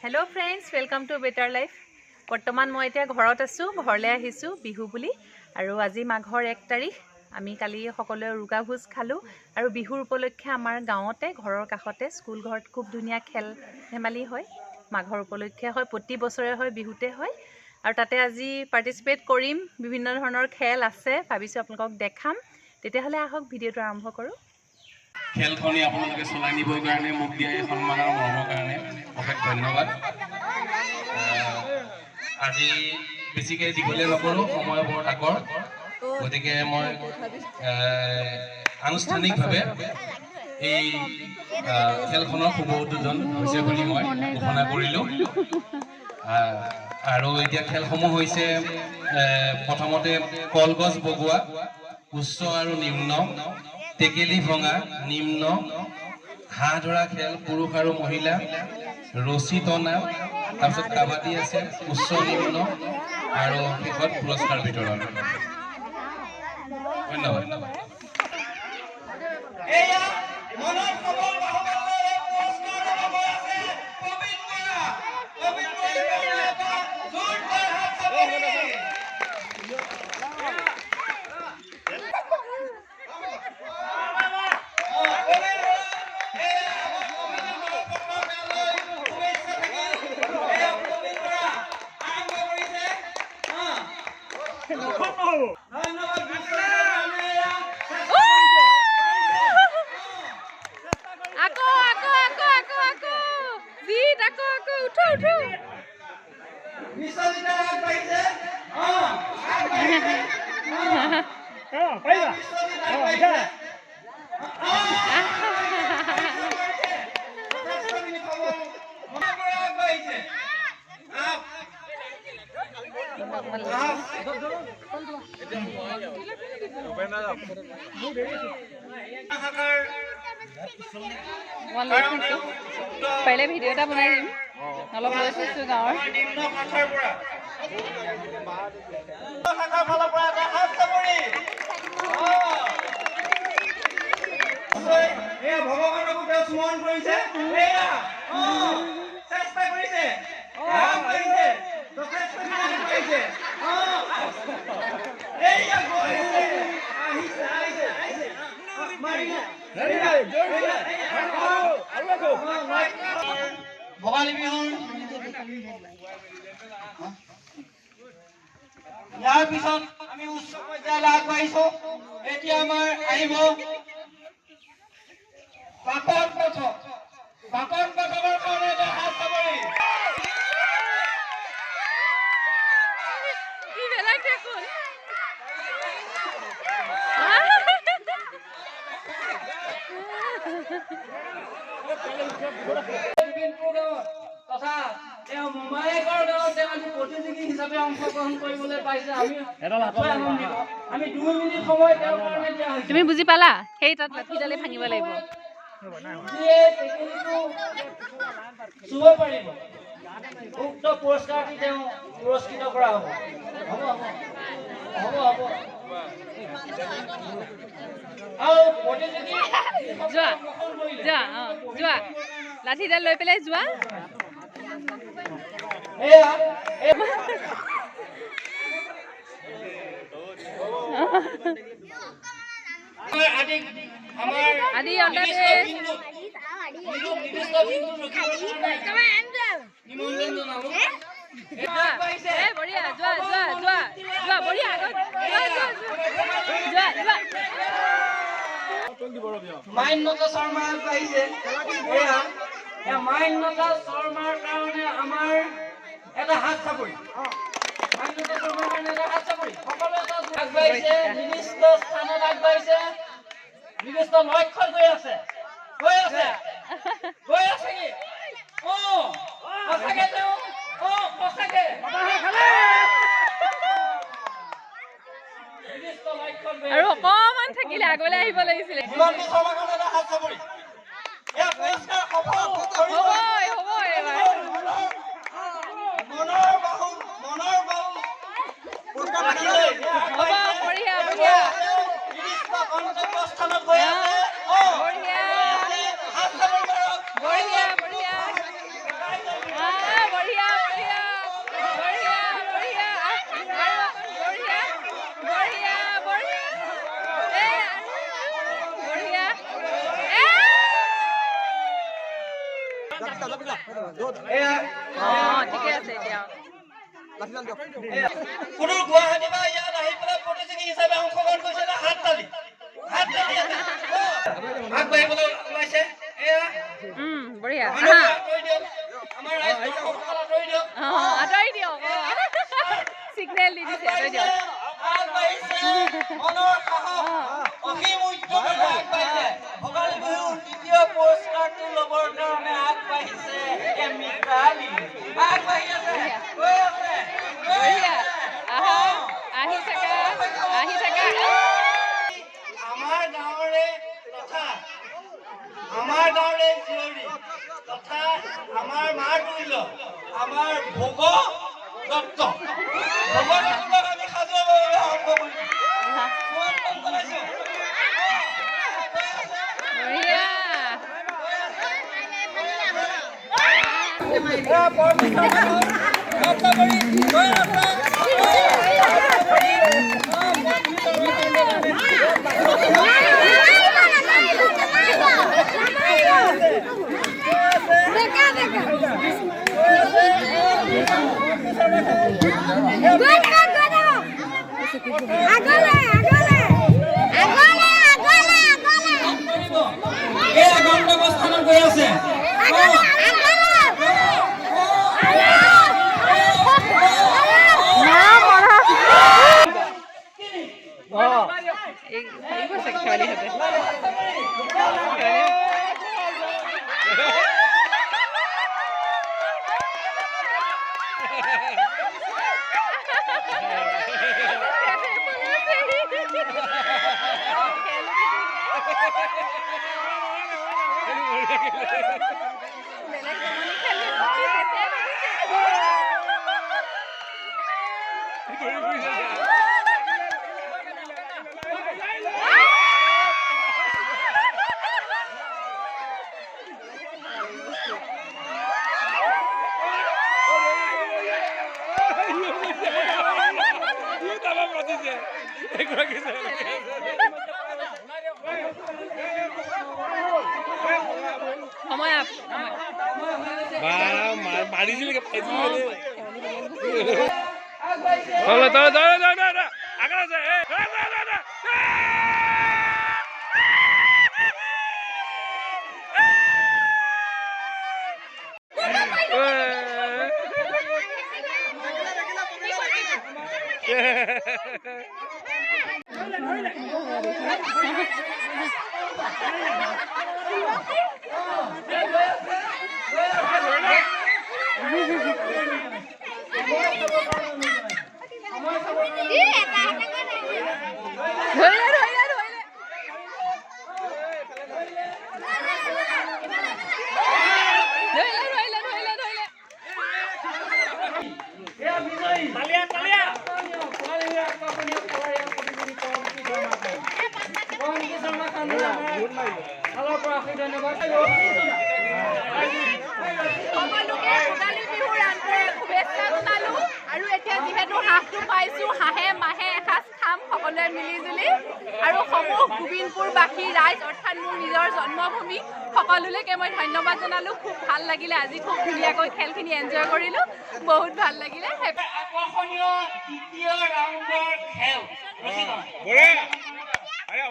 Hello friends, welcome to बेटार life. बर्तमान मैं इतना घरत आसो, घरले आहिसो बिहु बुली और आज माघर 1 तारिख। आमी काली सकलोए उरुका भोज खालो और बिहुर उपलक्षे आमार गाँवते घरर काखते स्कुल घरत खूब धुनिया खेल धेमाली हय। माघर उपलक्षे हय, प्रति बछरे हय, बिहुते हय और ताते আজি पार्टिसिपेट करिम। विभिन्न धৰণৰ खेल आछे, भाबिছো आपलोকক देखाम। तेতিয়াह'ले आहक भिडिओটো आरम्भ करूँ। खेलखনি আপোনালোকে চলাই নিবৰ কাৰণে মোক দিয়া এই সন্মান আৰু মৰমৰ কাৰণে অশেষ ধন্যবাদ। আজি বেছিকৈ দীঘলীয়া নকৰোঁ, সময় বৰ তাকৰ, গতিকে মই আনুষ্ঠানিকভাৱে এই খেলখনৰ শুভ উদ্বোধন হৈছে বুলি মই ঘোষণা কৰিলোঁ। আৰু এতিয়া খেলসমূহ হৈছে প্ৰথমতে কলগছ বগোৱা, উচ্চ আৰু নিম্ন, টেকেলি ভঙা নিম্ন, হাঁহ ধৰা খেল পুৰুষ আৰু মহিলা, ৰছী টনা, তাৰপিছত কাবাডী আছে উচ্চ নিম্ন আৰু শেষত পুৰস্কাৰ বিতৰণ। ধন্যবাদ। पहले भिडिओ এটা বনাই দিম, অলপ লৈ থৈছো গাঁৱৰ। ভগৱানক স্মৰণ কৰিছে, চেষ্টা কৰিছে, ভোগালী বিহুৰ ইয়াৰ পিছত আমি উচ্চ পৰ্যায়লৈ আগবাঢ়িছো। এতিয়া আমাৰ আহিব বাকন পথক। বাকন পথকৰ কাৰণে এটা হাত চাপৰি। তথা তেওঁ মোমায়েকৰ গাঁৱত তেওঁ আজি প্ৰতিযোগী হিচাপে অংশগ্ৰহণ কৰিবলৈ পাইছে। আমি 2 মিনিট সময় তেওঁৰ কাৰণে দিয়া হৈছে। তুমি বুজি পালা? সেই তাত লাঠিডালে ভাঙিব লাগিব। যিয়ে টেকেলিটো চুব পাৰিব উক্ত পুৰস্কাৰটি তেওঁ পুৰস্কৃত কৰা হ'ব। হ'ব হ'ব হ'ব হ'ব আৰু প্ৰতিযোগী যোৱা যোৱা যোৱা লাঠিডাল লৈ পেলাই যোৱা। এয়া আদি অন্দাজ বঢ়িয়া, যোৱা যোৱা যোৱা যোৱা, বঢ়িয়া আগত মাইন্যতা শৰ্মা আহিছে। এয়া মাইন্যতা শৰ্মাৰ কাৰণে আমাৰ এটা হাত চাপৰি। মাইন্যতা শৰ্মাৰ কাৰণে এটা হাত চাপৰি। সকলোৱে আগবাঢ়িছে, নিৰ্দিষ্ট স্থানত আগবাঢ়িছে, নিৰ্দিষ্ট লক্ষ্যত গৈ আছে কি সঁচাকে তেওঁ সঁচাকে আৰু অকমান থাকিলে আগলৈ আহিব লাগিছিলে। বঢ়িয়া এয়া ঠিকে আছে এতিয়া কোনো গুৱাহাটী বা ইয়াত আহি পেলাই প্ৰতিযোগী হিচাপে অংশগ্ৰহণ কৰিছে হাত তালি আগবাঢ়িবলৈ ওলাইছে এয়া বঢ়িয়া আঁতৰি দিয়ক আমাৰ ৰাইজ দৰ্শকসকল আঁতৰি দিয়ক আঁতৰি দিয়ক চিগনেল দি দিছে আঁতৰি দিয়ক আগবাঢ়িছে মনৰ সাহস অসীম উদ্যমেৰে আগবাঢ়িছে ভোগালী বিহুৰ দ্বিতীয় পুৰস্কাৰটো ল'বৰ কাৰণে আগবাঢ়িছে মিতালী আগবাঢ়ি আছে গৈ আছে বঢ়িয়া আহা আহি থাকা আমাৰ গাঁৱৰে তথা আমাৰ গাঁৱৰে জীয়ৰী তথা আমাৰ মাৰ তুল্য আমাৰ ভোগ দত্ত আমি সাজুৱাবৰ বাবে আৰম্ভ কৰিছোঁ গোবিন্দপুৰবাসী ৰাইজ অৰ্থাৎ মোৰ নিজৰ জন্মভূমি সকলোলৈকে মই ধন্যবাদ জনালোঁ খুব ভাল লাগিলে আজি খুব ধুনীয়াকৈ খেলখিনি এনজয় কৰিলোঁ বহুত ভাল লাগিলে আকৰ্ষণীয় দ্বিতীয় ৰাউণ্ডৰ খেল আৰু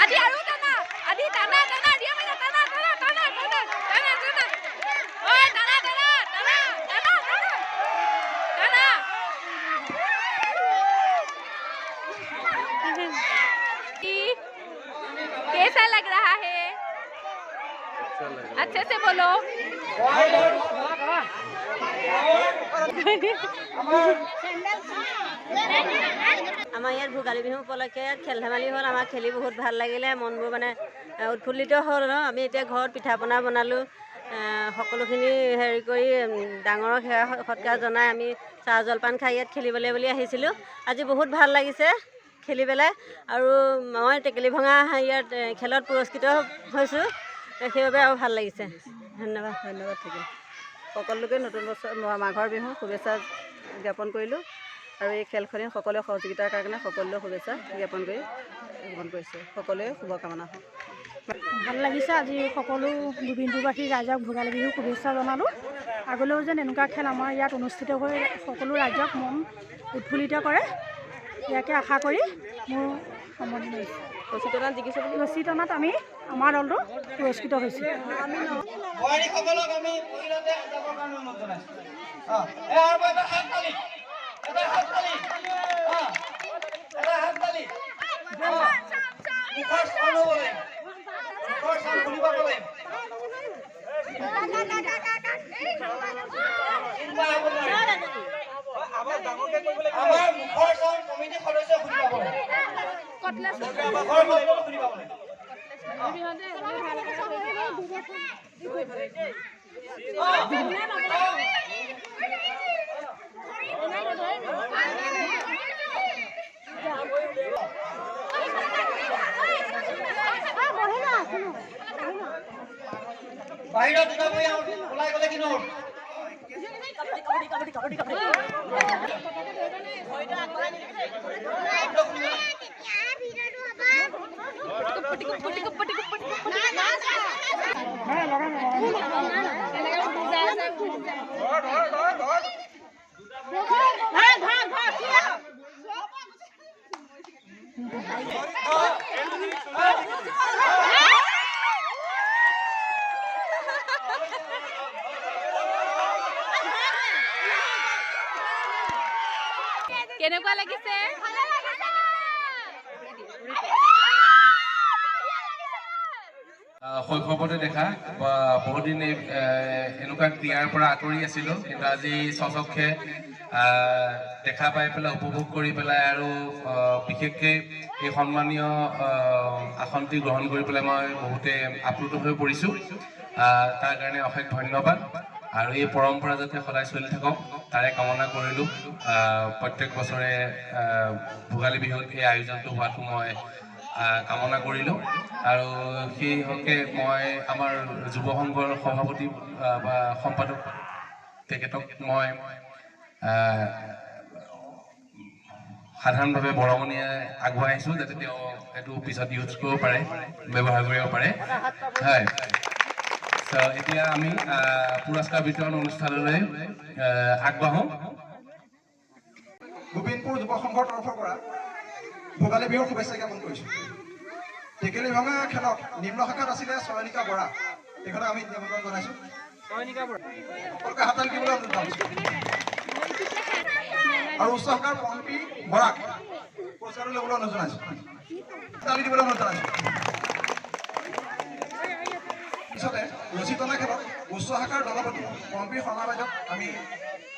আদি আৰু টানা আদি টানা টানা দিয়া মানে টানা টানা টানা টানা টানা টানা ঐ টানা টানা টানা টানা টানা कैसा लग रहा है? अच्छे से बोलो। আমাৰ ইয়াত ভোগালী বিহু উপলক্ষে খেল ধেমালি হ'ল। আমাৰ খেলি বহুত ভাল লাগিলে, মনবোৰ মানে উৎফুল্লিত হ'ল ন। আমি এতিয়া ঘৰত পিঠা পনা বনালোঁ, সকলোখিনি হেৰি কৰি ডাঙৰক সেৱা সৎকাৰ জনাই আমি চাহ জলপান খাই ইয়াত খেলিবলৈ বুলি আহিছিলোঁ। আজি বহুত ভাল লাগিছে খেলি পেলাই, আৰু মই টেকেলি ভঙা ইয়াত খেলত পুৰস্কৃত হৈছোঁ, সেইবাবে আৰু ভাল লাগিছে। ধন্যবাদ থাকিল। সকলোকে নতুন বছৰ মাঘৰ বিহু শুভেচ্ছা জ্ঞাপন কৰিলোঁ, আৰু এই খেলখনি সকলোৱে সহযোগিতাৰ কাৰণে সকলোৱে শুভেচ্ছা জ্ঞাপন কৰিছোঁ। সকলোৱে শুভকামনা। ভাল লাগিছে। আজি সকলো গোবিন্দপুৰবাসী ৰাইজক ভোগালী বিহু শুভেচ্ছা জনালোঁ। আগলৈও যেন এনেকুৱা খেল আমাৰ ইয়াত অনুষ্ঠিত হৈ সকলো ৰাইজক মন উৎফুল্লিত কৰে, ইয়াকে আশা কৰি মোৰ সামৰণি মাৰিছোঁ। ৰছী টনাত আমি আমাৰ দলটো পুৰস্কৃত হৈছোঁ। বোৱাৰীসকলক আমি মহিলাতে যাবৰ কাৰণে অনুৰোধ জনাইছোঁ। এটা হাত তালি মুখৰ চাউল হ'ব লাগিব, মুখৰ চাউল খুলিব লাগিব, চিন্তা হ'ব নোৱাৰে। আমাৰ মুখৰ চাউল কমিটি সদস্য খুলি পাব লাগিব, মুখৰ চাউল খুলি পাব লাগিব। বাহিৰত ওলাবই ওলাই গ'লে কি নহ'ব? কেনেকুৱা লাগিছে? শৈশৱতে দেখা বহুদিন এনেকুৱা ক্ৰীড়াৰ পৰা আঁতৰি আছিলোঁ, কিন্তু আজি স্বচক্ষে দেখা পাই পেলাই উপভোগ কৰি পেলাই আৰু বিশেষকৈ এই সন্মানীয় আসনটি গ্ৰহণ কৰি পেলাই মই বহুতে আপ্লুত হৈ পৰিছোঁ। তাৰ কাৰণে অশেষ ধন্যবাদ, আৰু এই পৰম্পৰা যাতে সদায় চলি থাকক তাৰে কামনা কৰিলোঁ। প্ৰত্যেক বছৰে ভোগালী বিহুত এই আয়োজনটো হোৱাটো মই কামনা কৰিলোঁ, আৰু সেই হকে মই আমাৰ যুৱ সংঘৰ সভাপতি বা সম্পাদক তেখেতক মই সাধাৰণভাৱে বৰঙণিয়ে আগুৱাই আহিছোঁ, যাতে তেওঁ এইটো পিছত ইউজ কৰিব পাৰে, ব্যৱহাৰ কৰিব পাৰে। হয়, এতিয়া আমি পুৰস্কাৰ বিতৰণ অনুষ্ঠানলৈ আগবাঢ়োঁ। গোবিন্দপুৰ যুৱ সংঘৰ তৰফৰ পৰা ভোগালী বিহুৰ শুভেচ্ছা জ্ঞাপন কৰিছোঁ। টেকেলি ভঙা খেলত নিম্ন শাখাত আছিলে চয়নিকা বৰা, তেখেতক আমি নিমন্ত্ৰণ জনাইছোঁ। সকলোকে হাত তালি দিবলৈ অনুৰোধ জনাইছোঁ। আৰু উচ্চ শাখাৰ পম্পী বৰাক পুৰস্কাৰটো ল'বলৈ অনুৰোধ জনাইছোঁ। তালি দিবলৈ অনুৰোধ জনাইছোঁ। পিছতে ৰছী টনা খেলত উচ্চ শাখাৰ দলপতি পম্পী শৰ্মা বাইদেউক আমি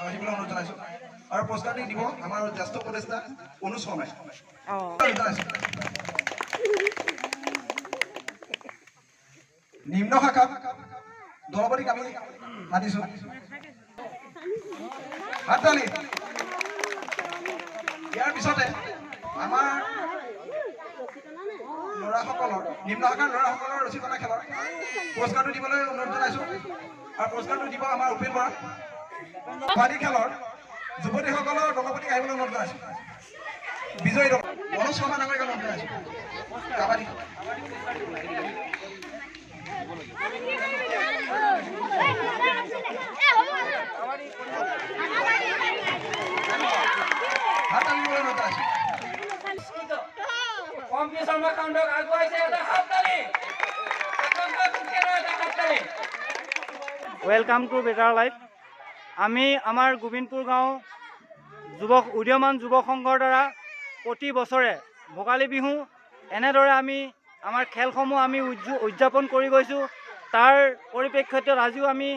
আহিবলৈ অনুৰোধ জনাইছোঁ, আৰু পুৰস্কাৰটি দিব আমাৰ জ্যেষ্ঠ উপদেষ্টা অনুজ শৰ্মাই। নিম্ন শাখাত দলপতিক আমি মাতিছোঁ। হাততালি। ইয়াৰ পিছতে আমাৰ ল'ৰাসকলৰ নিম্ন শাখাৰ ল'ৰাসকলৰ ৰছী টনা খেলৰ পুৰস্কাৰটো দিবলৈ অনুৰোধ জনাইছোঁ, আৰু পুৰস্কাৰটো দিব আমাৰ উপেন বৰা। কাবাডী খেলৰ যুৱতীসকলৰ দলপতিক আহিবলৈ অনুৰোধ জনাইছোঁ। বিজয়ী দল মনোজ শৰ্মা ডাঙৰীয়াক অনুৰোধ জনাইছোঁ। কাবাডী হাত তালিবলৈ অনুৰোধ জনাইছোঁ। জ্যোতি শৰ্মা কাউণ্টক আগুৱাইছে এটা হাত তালি ৱেলকাম টু বেটাৰ লাইফ। আমি আমাৰ গোবিন্দপুৰ গাঁও উদীয়মান যুৱ সংঘৰ দ্বাৰা প্ৰতি বছৰে ভোগালী বিহু এনেদৰে আমি আমাৰ খেলসমূহ আমি উদযাপন কৰি গৈছোঁ। তাৰ পৰিপ্ৰেক্ষিতত আজিও আমি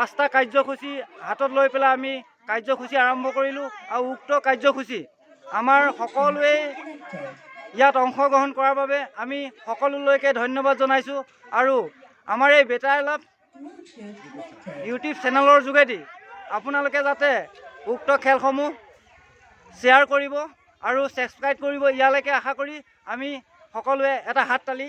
5টা কাৰ্যসূচী হাতত লৈ পেলাই আমি কাৰ্যসূচী আৰম্ভ কৰিলোঁ আৰু উক্ত কাৰ্যসূচী আমাৰ সকলোৱে ইয়াত অংশগ্ৰহণ কৰাৰ বাবে আমি সকলোলৈকে ধন্যবাদ জনাইছোঁ। আৰু আমাৰ এই বেটাৰ লাইফ ইউটিউব চেনেলৰ যোগেদি আপোনালোকে যাতে উক্ত খেলসমূহ শ্বেয়াৰ কৰিব আৰু ছাবস্ক্ৰাইব কৰিব, ইয়ালৈকে আশা কৰি আমি সকলোৱে এটা হাত তালি